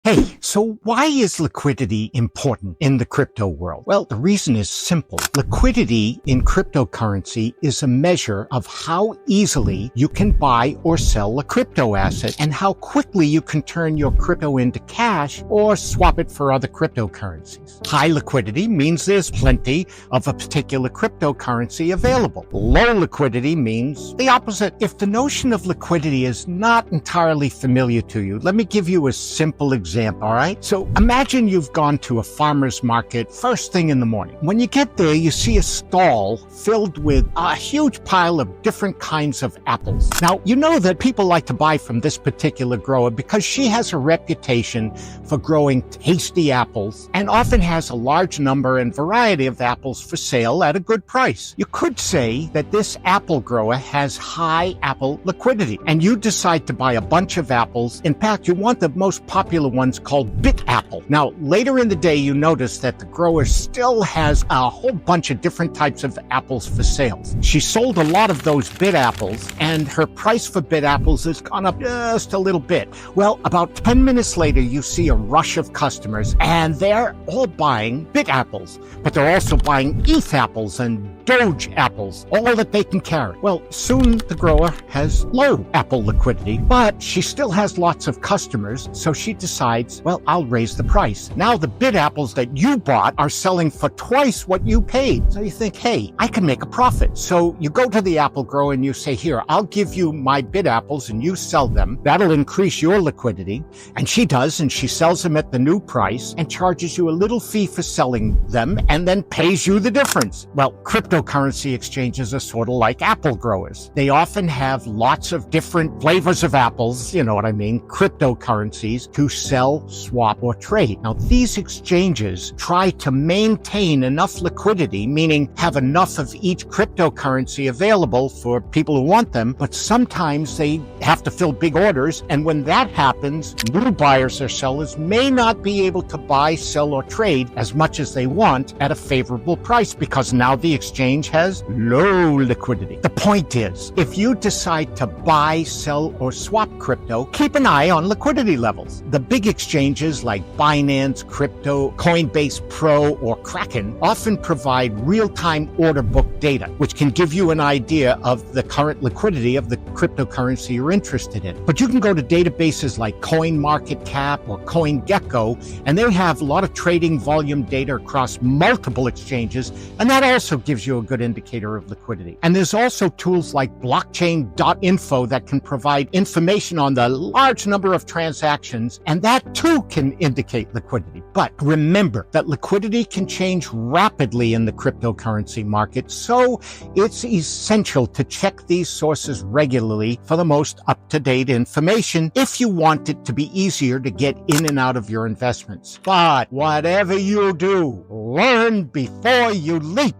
Hey, so why is liquidity important in the crypto world? Well, the reason is simple. Liquidity in cryptocurrency is a measure of how easily you can buy or sell a crypto asset and how quickly you can turn your crypto into cash or swap it for other cryptocurrencies. High liquidity means there's plenty of a particular cryptocurrency available. Low liquidity means the opposite. If the notion of liquidity is not entirely familiar to you, let me give you a simple example. All right. So imagine you've gone to a farmer's market first thing in the morning. When you get there, you see a stall filled with a huge pile of different kinds of apples. Now, you know that people like to buy from this particular grower because she has a reputation for growing tasty apples and often has a large number and variety of apples for sale at a good price. You could say that this apple grower has high apple liquidity and you decide to buy a bunch of apples. In fact, you want the most popular ones called Bit Apple. Now, later in the day, you notice that the grower still has a whole bunch of different types of apples for sale. She sold a lot of those Bit Apples, and her price for Bit Apples has gone up just a little bit. Well, about 10 minutes later, you see a rush of customers, and they're all buying Bit Apples, but they're also buying ETH apples and Doge apples, all that they can carry. Well, soon the grower has low apple liquidity, but she still has lots of customers, so she decides, well, I'll raise the price. Now the Bit Apples that you bought are selling for twice what you paid. So you think, hey, I can make a profit. So you go to the apple grower and you say, here, I'll give you my Bit Apples and you sell them. That'll increase your liquidity. And she does, and she sells them at the new price and charges you a little fee for selling them and then pays you the difference. Well, cryptocurrency exchanges are sort of like apple growers. They often have lots of different flavors of apples, you know what I mean, cryptocurrencies to sell, swap, or trade. Now, these exchanges try to maintain enough liquidity, meaning have enough of each cryptocurrency available for people who want them, but sometimes they have to fill big orders, and when that happens, new buyers or sellers may not be able to buy, sell, or trade as much as they want at a favorable price because now the exchange has low liquidity. The point is, if you decide to buy, sell, or swap crypto, keep an eye on liquidity levels. The big exchanges like Binance, Crypto, Coinbase Pro, or Kraken often provide real-time order book data, which can give you an idea of the current liquidity of the cryptocurrency you're interested in. But you can go to databases like CoinMarketCap or CoinGecko, and they have a lot of trading volume data across multiple exchanges, and that also gives you a good indicator of liquidity. And there's also tools like blockchain.info that can provide information on the large number of transactions, and that too can indicate liquidity. But remember that liquidity can change rapidly in the cryptocurrency market, so it's essential to check these sources regularly for the most up-to-date information if you want it to be easier to get in and out of your investments. But whatever you do, learn before you leap.